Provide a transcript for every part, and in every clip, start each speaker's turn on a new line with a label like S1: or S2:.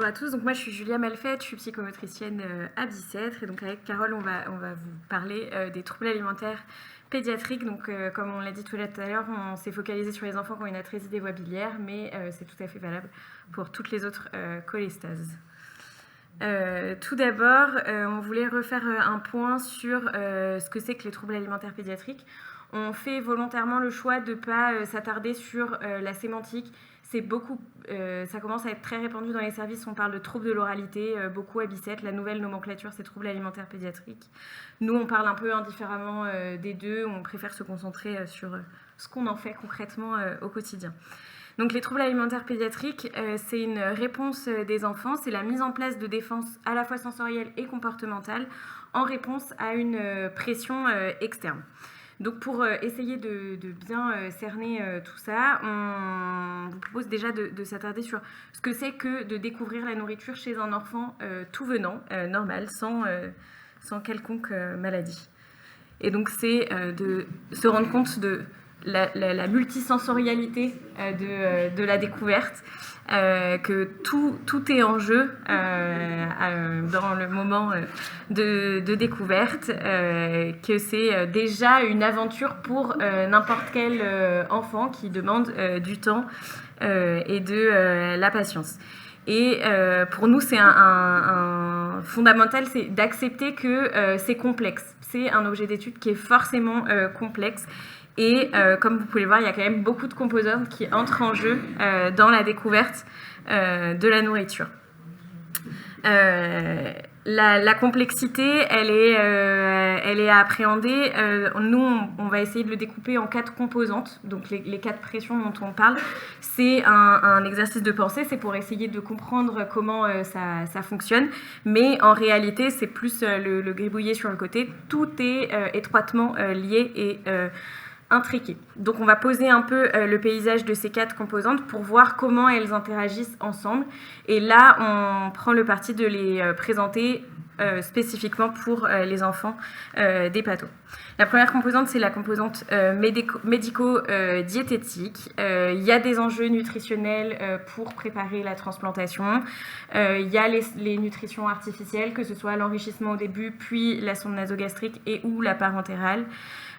S1: Bonjour à tous, donc moi je suis Julia Malfait, je suis psychomotricienne à Bicêtre et donc avec Carole on va vous parler des troubles alimentaires pédiatriques. Donc comme on l'a dit tout à l'heure, on s'est focalisé sur les enfants qui ont une atrésie des voies biliaires, mais c'est tout à fait valable pour toutes les autres cholestases. Tout d'abord, on voulait refaire un point sur ce que c'est que les troubles alimentaires pédiatriques. On fait volontairement le choix de ne pas s'attarder sur la sémantique. Ça commence à être très répandu dans les services. On parle de troubles de l'oralité, beaucoup à Bicêtre. La nouvelle nomenclature, c'est troubles alimentaires pédiatriques. Nous, on parle un peu indifféremment des deux. On préfère se concentrer sur ce qu'on en fait concrètement au quotidien. Donc les troubles alimentaires pédiatriques, c'est une réponse des enfants, c'est la mise en place de défenses à la fois sensorielles et comportementales en réponse à une pression externe. Donc pour essayer de bien cerner tout ça, on vous propose déjà de s'attarder sur ce que c'est que de découvrir la nourriture chez un enfant tout venant, normal, sans quelconque maladie. Et donc c'est de se rendre compte de la multisensorialité de la découverte, que tout est en jeu dans le moment de découverte, que c'est déjà une aventure pour n'importe quel enfant qui demande du temps et de la patience. Et pour nous, c'est un fondamental, c'est d'accepter que c'est complexe. C'est un objet d'étude qui est forcément complexe. Et comme vous pouvez le voir, il y a quand même beaucoup de composantes qui entrent en jeu dans la découverte de la nourriture. La complexité, elle est à appréhender. Nous, on va essayer de le découper en 4 composantes. Donc les 4 pressions dont on parle, c'est un exercice de pensée. C'est pour essayer de comprendre comment ça fonctionne. Mais en réalité, c'est plus le gribouiller sur le côté. Tout est étroitement lié et intriqué. Donc on va poser un peu le paysage de ces 4 composantes pour voir comment elles interagissent ensemble. Et là, on prend le parti de les présenter spécifiquement pour les enfants des pathos. La première composante, c'est la composante médico-diététique. Il y a des enjeux nutritionnels pour préparer la transplantation. Il y a les nutritions artificielles, que ce soit l'enrichissement au début, puis la sonde nasogastrique et ou la parentérale.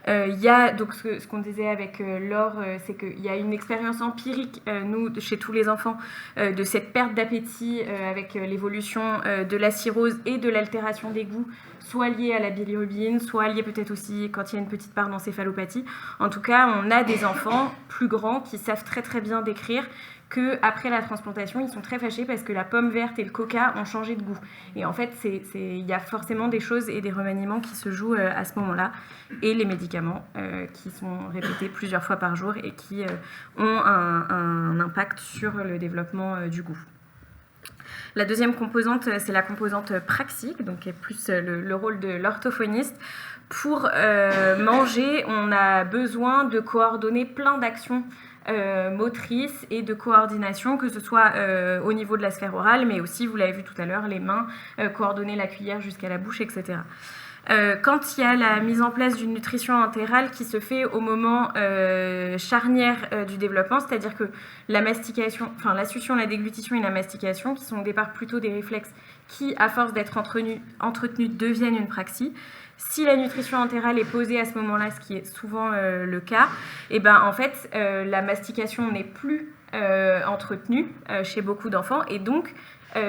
S1: Il y a donc ce qu'on disait avec Laure, c'est qu'il y a une expérience empirique, nous, chez tous les enfants, de cette perte d'appétit avec l'évolution de la cirrhose et de l'altération des goûts, soit liée à la bilirubine, soit liée peut-être aussi quand il y a une petite part d'encéphalopathie. En tout cas, on a des enfants plus grands qui savent très très bien décrire qu'après la transplantation, ils sont très fâchés parce que la pomme verte et le coca ont changé de goût. Et en fait, il y a forcément des choses et des remaniements qui se jouent à ce moment-là. Et les médicaments qui sont répétés plusieurs fois par jour et qui ont un impact sur le développement du goût. La deuxième composante, c'est la composante praxique, donc qui est plus le rôle de l'orthophoniste. Pour manger, on a besoin de coordonner plein d'actions motrices et de coordination, que ce soit au niveau de la sphère orale, mais aussi, vous l'avez vu tout à l'heure, les mains, coordonner la cuillère jusqu'à la bouche, etc. Quand il y a la mise en place d'une nutrition entérale qui se fait au moment charnière du développement, c'est-à-dire que la mastication, enfin la succion, la déglutition et la mastication, qui sont au départ plutôt des réflexes qui, à force d'être entretenus, deviennent une praxie. Si la nutrition entérale est posée à ce moment-là, ce qui est souvent le cas, et ben en fait la mastication n'est plus entretenue chez beaucoup d'enfants, et donc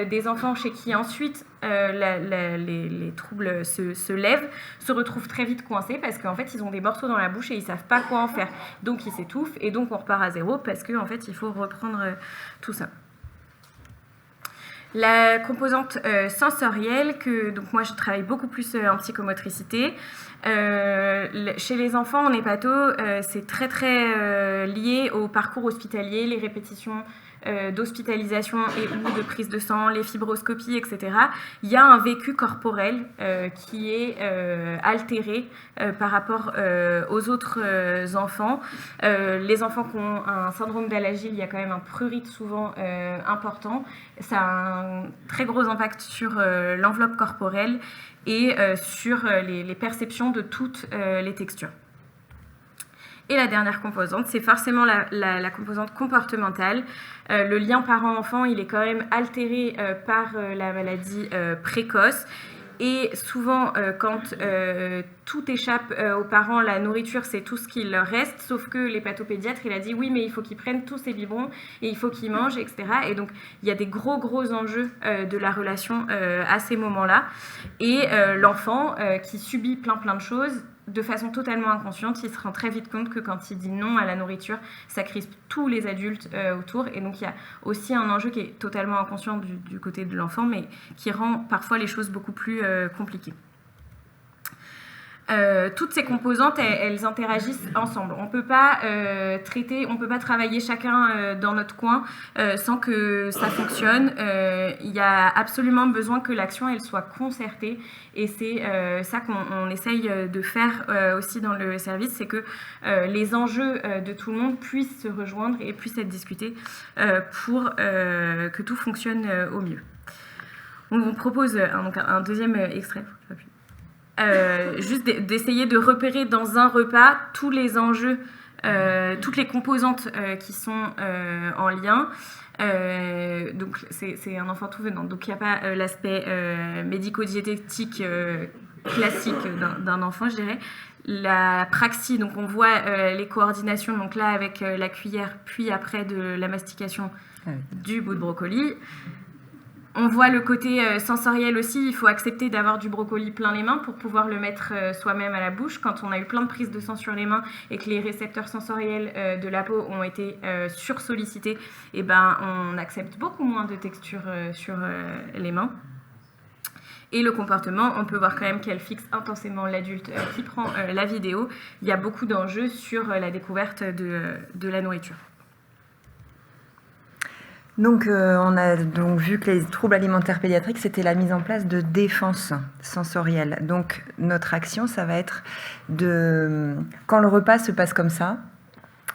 S1: des enfants chez qui ensuite les troubles se lèvent, se retrouvent très vite coincés parce qu'en fait ils ont des morceaux dans la bouche et ils ne savent pas quoi en faire. Donc ils s'étouffent et donc on repart à zéro parce qu'en fait il faut reprendre tout ça. La composante sensorielle, donc moi je travaille beaucoup plus en psychomotricité. Chez les enfants en hépato, c'est très très lié au parcours hospitalier, les répétitions d'hospitalisation et ou de prise de sang, les fibroscopies, etc. Il y a un vécu corporel qui est altéré par rapport aux autres enfants. Les enfants qui ont un syndrome d'Alagille, il y a quand même un prurite souvent important. Ça a un très gros impact sur l'enveloppe corporelle et sur les perceptions de toutes les textures. Et la dernière composante, c'est forcément la composante comportementale. Le lien parent-enfant, il est quand même altéré par la maladie précoce. Et souvent, quand tout échappe aux parents, la nourriture, c'est tout ce qu'il leur reste, sauf que l'hépatopédiatre, il a dit oui, mais il faut qu'ils prennent tous ces biberons et il faut qu'ils mangent, etc. Et donc, il y a des gros enjeux de la relation à ces moments-là. Et l'enfant qui subit plein de choses, de façon totalement inconsciente, il se rend très vite compte que quand il dit non à la nourriture, ça crispe tous les adultes autour. Et donc, il y a aussi un enjeu qui est totalement inconscient du côté de l'enfant, mais qui rend parfois les choses beaucoup plus compliquées. Toutes ces composantes, elles interagissent ensemble. On peut pas travailler chacun dans notre coin sans que ça fonctionne. Il y a absolument besoin que l'action elle soit concertée, et c'est ça qu'on essaye de faire aussi dans le service, c'est que les enjeux de tout le monde puissent se rejoindre et puissent être discutés pour que tout fonctionne au mieux. On propose un deuxième extrait. Juste d'essayer de repérer dans un repas tous les enjeux, toutes les composantes qui sont en lien. Donc c'est un enfant tout venant, donc il n'y a pas l'aspect médico-diététique classique d'un enfant, je dirais. La praxie, donc on voit les coordinations, donc là avec la cuillère, puis après de la mastication du bout de brocoli. On voit le côté sensoriel aussi, il faut accepter d'avoir du brocoli plein les mains pour pouvoir le mettre soi-même à la bouche. Quand on a eu plein de prises de sang sur les mains et que les récepteurs sensoriels de la peau ont été sursollicités, et ben, on accepte beaucoup moins de texture sur les mains. Et le comportement, on peut voir quand même qu'elle fixe intensément l'adulte qui prend la vidéo. Il y a beaucoup d'enjeux sur la découverte de la nourriture.
S2: Donc, on a donc vu que les troubles alimentaires pédiatriques, c'était la mise en place de défense sensorielle. Donc, notre action, ça va être quand le repas se passe comme ça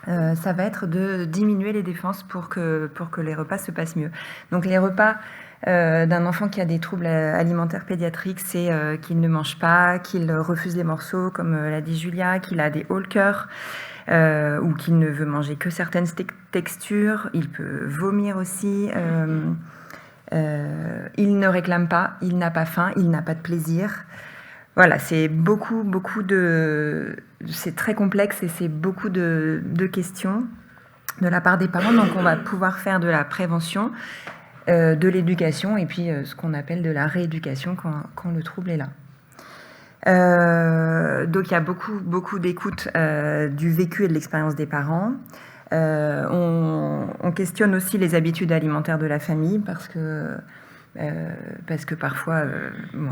S2: va être de diminuer les défenses pour que les repas se passent mieux. Donc, les repas d'un enfant qui a des troubles alimentaires pédiatriques, c'est qu'il ne mange pas, qu'il refuse les morceaux, comme l'a dit Julia, qu'il a des hauts le cœur, ou qu'il ne veut manger que certaines textures, il peut vomir aussi, il ne réclame pas, il n'a pas faim, il n'a pas de plaisir. Voilà, c'est beaucoup c'est très complexe et c'est beaucoup de questions de la part des parents, donc on va pouvoir faire de la prévention, de l'éducation et puis ce qu'on appelle de la rééducation quand le trouble est là. Donc il y a beaucoup d'écoute du vécu et de l'expérience des parents. On questionne aussi les habitudes alimentaires de la famille parce que parfois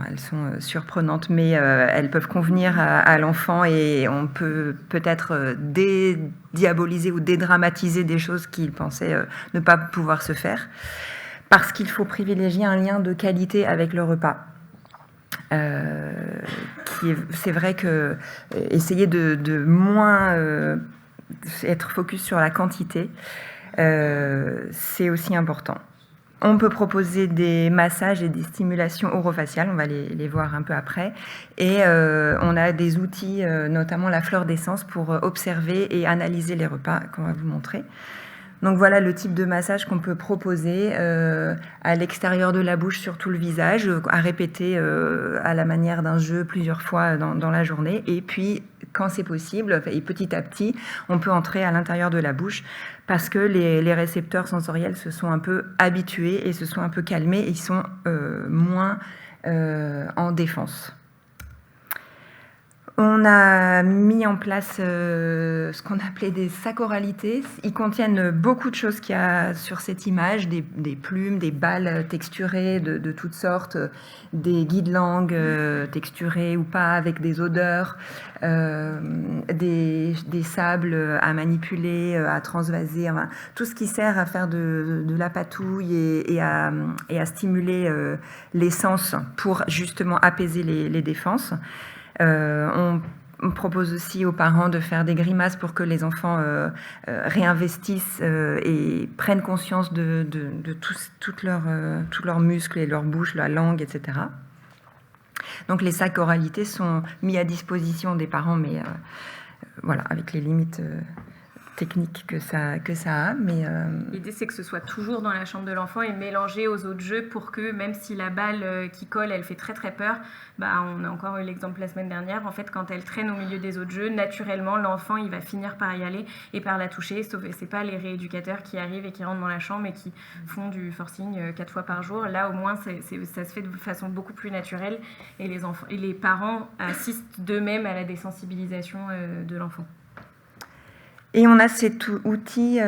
S2: elles sont surprenantes, mais elles peuvent convenir à l'enfant et on peut peut-être dédiaboliser ou dédramatiser des choses qu'il pensait ne pas pouvoir se faire, parce qu'il faut privilégier un lien de qualité avec le repas. C'est vrai que essayer de moins être focus sur la quantité, c'est aussi important. On peut proposer des massages et des stimulations orofaciales, on va les voir un peu après. Et on a des outils, notamment la fleur d'essence, pour observer et analyser les repas qu'on va vous montrer. Donc voilà le type de massage qu'on peut proposer à l'extérieur de la bouche sur tout le visage, à répéter à la manière d'un jeu plusieurs fois dans la journée. Et puis, quand c'est possible, et petit à petit, on peut entrer à l'intérieur de la bouche parce que les récepteurs sensoriels se sont un peu habitués et se sont un peu calmés et ils sont moins en défense. On a mis en place ce qu'on appelait des sacs oralités. Ils contiennent beaucoup de choses qu'il y a sur cette image, des plumes, des balles texturées de toutes sortes, des guides-langues texturés ou pas, avec des odeurs, des sables à manipuler, à transvaser, enfin, tout ce qui sert à faire de la patouille et à stimuler les sens pour justement apaiser les défenses. On propose aussi aux parents de faire des grimaces pour que les enfants réinvestissent et prennent conscience de tous leurs muscles et leur bouche, la langue, etc. Donc les sacs oralités sont mis à disposition des parents, mais voilà, avec les limites techniques que ça a. Mais
S1: l'idée, c'est que ce soit toujours dans la chambre de l'enfant et mélangé aux autres jeux pour que, même si la balle qui colle, elle fait très très peur, on a encore eu l'exemple la semaine dernière, en fait, quand elle traîne au milieu des autres jeux, naturellement, l'enfant, il va finir par y aller et par la toucher, sauf que c'est pas les rééducateurs qui arrivent et qui rentrent dans la chambre et qui font du forcing 4 fois par jour. Là, au moins, ça se fait de façon beaucoup plus naturelle et les parents assistent d'eux-mêmes à la désensibilisation de l'enfant.
S2: Et on a cet outil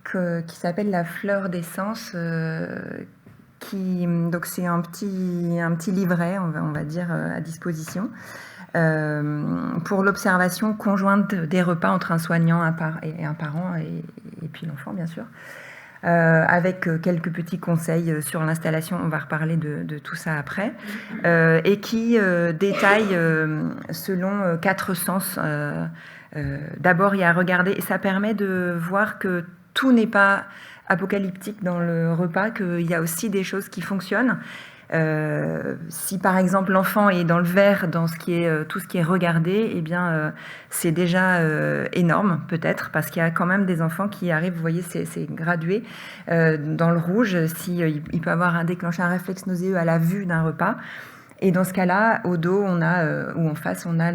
S2: qui s'appelle la fleur d'essence, donc c'est un petit livret, on va dire, à disposition, pour l'observation conjointe des repas entre un soignant et un parent, et puis l'enfant, bien sûr, avec quelques petits conseils sur l'installation, on va reparler de tout ça après, et qui détaille selon 4 sens. D'abord, il y a à regarder, et ça permet de voir que tout n'est pas apocalyptique dans le repas, qu'il y a aussi des choses qui fonctionnent. Si par exemple l'enfant est dans le vert, dans tout ce qui est regardé, eh bien c'est déjà énorme peut-être, parce qu'il y a quand même des enfants qui arrivent, vous voyez, c'est gradué dans le rouge, il peut avoir déclenché un réflexe nauséeux à la vue d'un repas. Et dans ce cas-là, au dos, ou en face, on a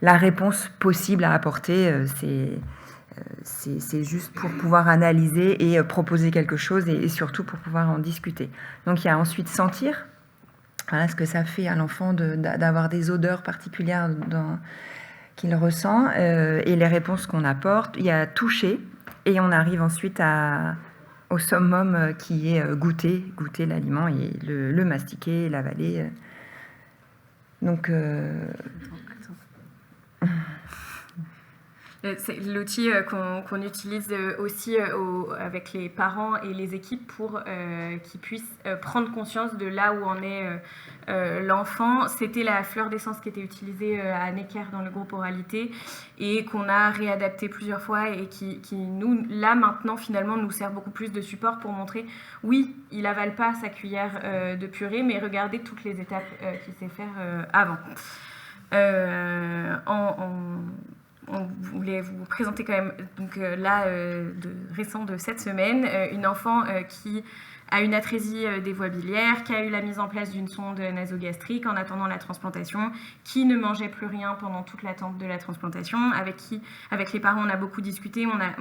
S2: la réponse possible à apporter. C'est juste pour pouvoir analyser et proposer quelque chose, et surtout pour pouvoir en discuter. Donc il y a ensuite sentir, voilà ce que ça fait à l'enfant d'avoir des odeurs particulières qu'il ressent, et les réponses qu'on apporte. Il y a toucher, et on arrive ensuite au summum qui est goûter l'aliment et le mastiquer, l'avaler. Donc,
S1: c'est l'outil qu'on utilise aussi avec les parents et les équipes pour qu'ils puissent prendre conscience de là où en est l'enfant. C'était la fleur d'essence qui était utilisée à Necker dans le groupe oralité et qu'on a réadapté plusieurs fois et qui nous, là maintenant, finalement, nous sert beaucoup plus de support pour montrer, oui, il avale pas sa cuillère de purée, mais regardez toutes les étapes qu'il sait faire avant. On voulait vous présenter quand même, donc là, récent de cette semaine, une enfant qui a une atrésie des voies biliaires, qui a eu la mise en place d'une sonde nasogastrique en attendant la transplantation, qui ne mangeait plus rien pendant toute l'attente de la transplantation, avec les parents, on a beaucoup discuté, on a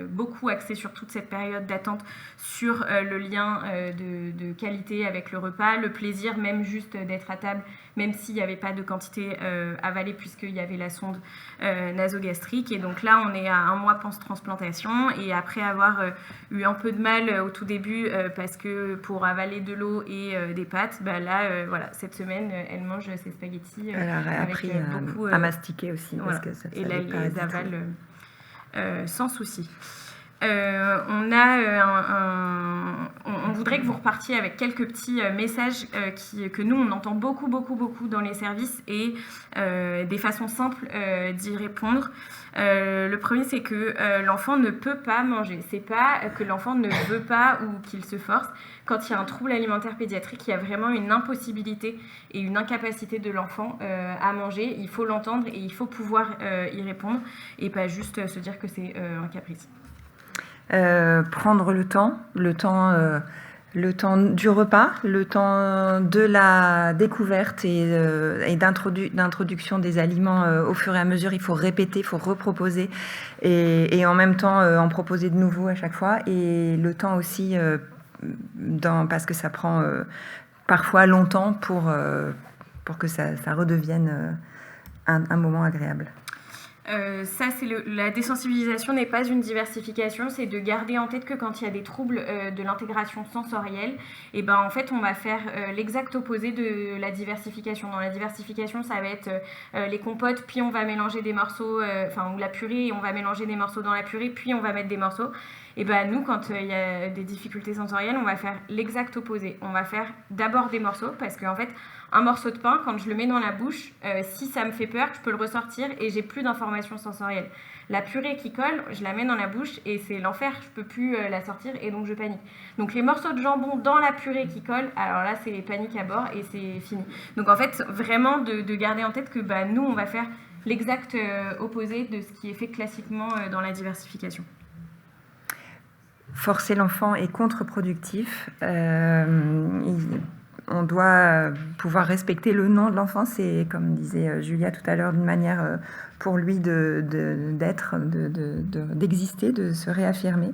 S1: beaucoup axé sur toute cette période d'attente, sur le lien de qualité avec le repas, le plaisir même juste d'être à table, même s'il n'y avait pas de quantité avalée puisqu'il y avait la sonde nasogastrique. Et donc là, on est à 1 mois post-transplantation, et après avoir eu un peu de mal au tout début parce que pour avaler de l'eau et des pâtes, là, voilà, cette semaine, elle mange ses spaghettis
S2: elle a appris beaucoup, à mastiquer aussi,
S1: voilà,
S2: parce que ça
S1: et là,
S2: pas
S1: les avale sans souci. On voudrait que vous repartiez avec quelques petits messages que nous, on entend beaucoup dans les services, et des façons simples d'y répondre. Le premier, c'est que l'enfant ne peut pas manger. C'est pas que l'enfant ne veut pas ou qu'il se force. Quand il y a un trouble alimentaire pédiatrique, il y a vraiment une impossibilité et une incapacité de l'enfant à manger. Il faut l'entendre et il faut pouvoir y répondre, et pas juste se dire que c'est un caprice.
S2: Prendre le temps du repas, le temps de la découverte et d'introduction des aliments au fur et à mesure. Il faut répéter, il faut reproposer, et en même temps en proposer de nouveaux à chaque fois. Et le temps aussi, parce que ça prend parfois longtemps pour que ça redevienne un moment agréable.
S1: Ça, la désensibilisation n'est pas une diversification, c'est de garder en tête que quand il y a des troubles de l'intégration sensorielle, et en fait, on va faire l'exact opposé de la diversification. Dans la diversification, ça va être les compotes, puis on va mélanger des morceaux, ou la purée, et on va mélanger des morceaux dans la purée, puis on va mettre des morceaux. Et nous, quand il y a des difficultés sensorielles, on va faire l'exact opposé. On va faire d'abord des morceaux, parce qu'en fait, un morceau de pain, quand je le mets dans la bouche, si ça me fait peur, je peux le ressortir et j'ai plus d'informations sensorielles. La purée qui colle, je la mets dans la bouche et c'est l'enfer, je peux plus la sortir, et donc je panique. Donc les morceaux de jambon dans la purée qui colle, alors là c'est panique à bord et c'est fini. Donc en fait, vraiment de garder en tête que nous, on va faire l'exact opposé de ce qui est fait classiquement dans la diversification.
S2: Forcer l'enfant est contre-productif. On doit pouvoir respecter le nom de l'enfant. C'est, comme disait Julia tout à l'heure, une manière pour lui d'être, d'exister, de se réaffirmer.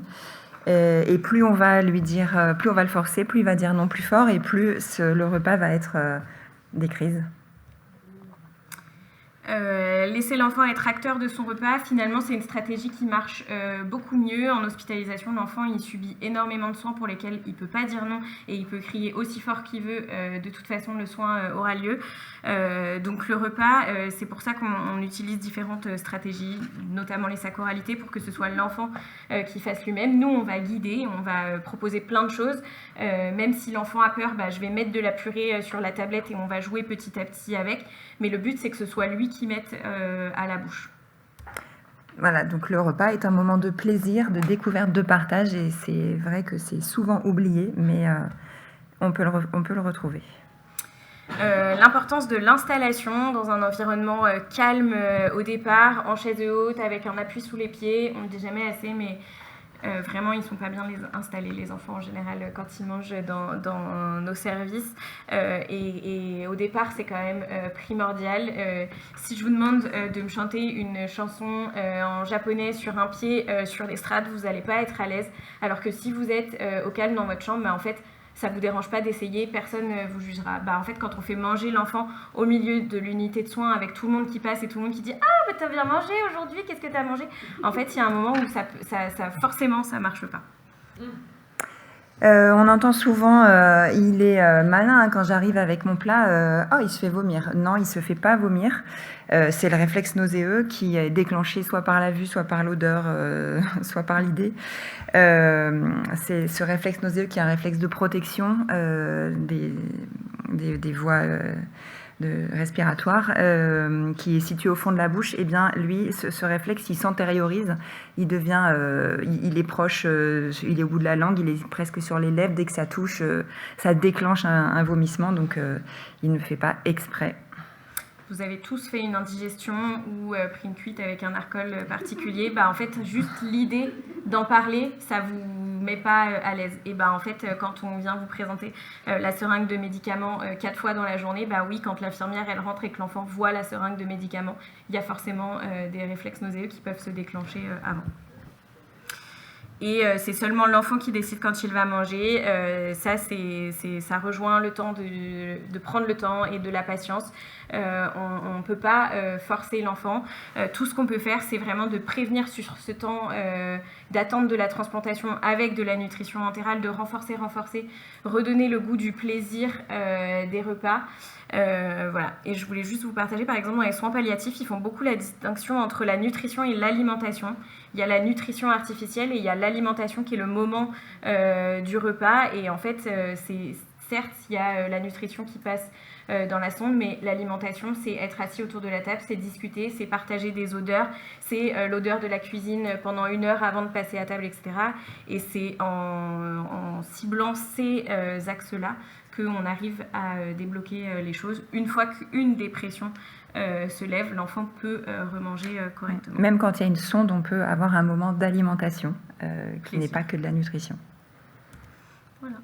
S2: Et plus on va lui dire, plus on va le forcer, plus il va dire non plus fort, et plus le repas va être des crises.
S1: Laisser l'enfant être acteur de son repas, finalement, c'est une stratégie qui marche beaucoup mieux. En hospitalisation, l'enfant, il subit énormément de soins pour lesquels il ne peut pas dire non et il peut crier aussi fort qu'il veut. De toute façon, le soin aura lieu. Donc le repas, c'est pour ça qu'on utilise différentes stratégies, notamment les sacs oralité, pour que ce soit l'enfant qui fasse lui-même. Nous, on va guider, on va proposer plein de choses. Même si l'enfant a peur, je vais mettre de la purée sur la tablette et on va jouer petit à petit avec. Mais le but, c'est que ce soit lui qui mette à la bouche.
S2: Voilà, donc le repas est un moment de plaisir, de découverte, de partage, et c'est vrai que c'est souvent oublié, mais on peut le retrouver.
S1: L'importance de l'installation dans un environnement calme au départ, en chaise haute, avec un appui sous les pieds. On ne le dit jamais assez, mais vraiment, ils ne sont pas bien installés, les enfants en général, quand ils mangent dans nos services. Et au départ, c'est quand même primordial. Si je vous demande de me chanter une chanson en japonais sur un pied sur l'estrade, vous n'allez pas être à l'aise. Alors que si vous êtes au calme dans votre chambre, en fait, ça ne vous dérange pas d'essayer, personne ne vous jugera. En fait, quand on fait manger l'enfant au milieu de l'unité de soins avec tout le monde qui passe et tout le monde qui dit « Ah, t'as bien mangé aujourd'hui, qu'est-ce que t'as mangé ?» En fait, il y a un moment où forcément, ça ne marche pas.
S2: On entend souvent il est malin, hein, quand j'arrive avec mon plat, il se fait vomir. Non, il ne se fait pas vomir. C'est le réflexe nauséeux qui est déclenché soit par la vue, soit par l'odeur, soit par l'idée. C'est ce réflexe nauséeux qui est un réflexe de protection des voies respiratoire qui est situé au fond de la bouche. Et bien lui, ce réflexe, il s'antériorise, il devient, il est proche, il est au bout de la langue, il est presque sur les lèvres. Dès que ça touche, ça déclenche un vomissement, donc il ne fait pas exprès.
S1: Vous avez tous fait une indigestion ou pris une cuite avec un alcool particulier. En fait, juste l'idée d'en parler, ça vous met pas à l'aise. Et en fait, quand on vient vous présenter la seringue de médicaments 4 fois dans la journée, oui, quand l'infirmière elle rentre et que l'enfant voit la seringue de médicaments, il y a forcément des réflexes nauséeux qui peuvent se déclencher avant. Et c'est seulement l'enfant qui décide quand il va manger. Ça rejoint le temps de prendre le temps et de la patience. On ne peut pas forcer l'enfant. Tout ce qu'on peut faire, c'est vraiment de prévenir sur ce temps d'attente de la transplantation avec de la nutrition entérale, de renforcer, redonner le goût du plaisir des repas. Voilà. Et je voulais juste vous partager, par exemple, dans les soins palliatifs, ils font beaucoup la distinction entre la nutrition et l'alimentation. Il y a la nutrition artificielle et il y a l'alimentation qui est le moment du repas. Et en fait, certes, il y a la nutrition qui passe dans la sonde, mais l'alimentation, c'est être assis autour de la table, c'est discuter, c'est partager des odeurs, c'est l'odeur de la cuisine pendant 1 heure avant de passer à table, etc. Et c'est en ciblant ces axes-là qu'on arrive à débloquer les choses. Une fois qu'une des pressions se lève, l'enfant peut remanger correctement.
S2: Même quand il y a une sonde, on peut avoir un moment d'alimentation qui n'est pas que de la nutrition.
S1: Voilà.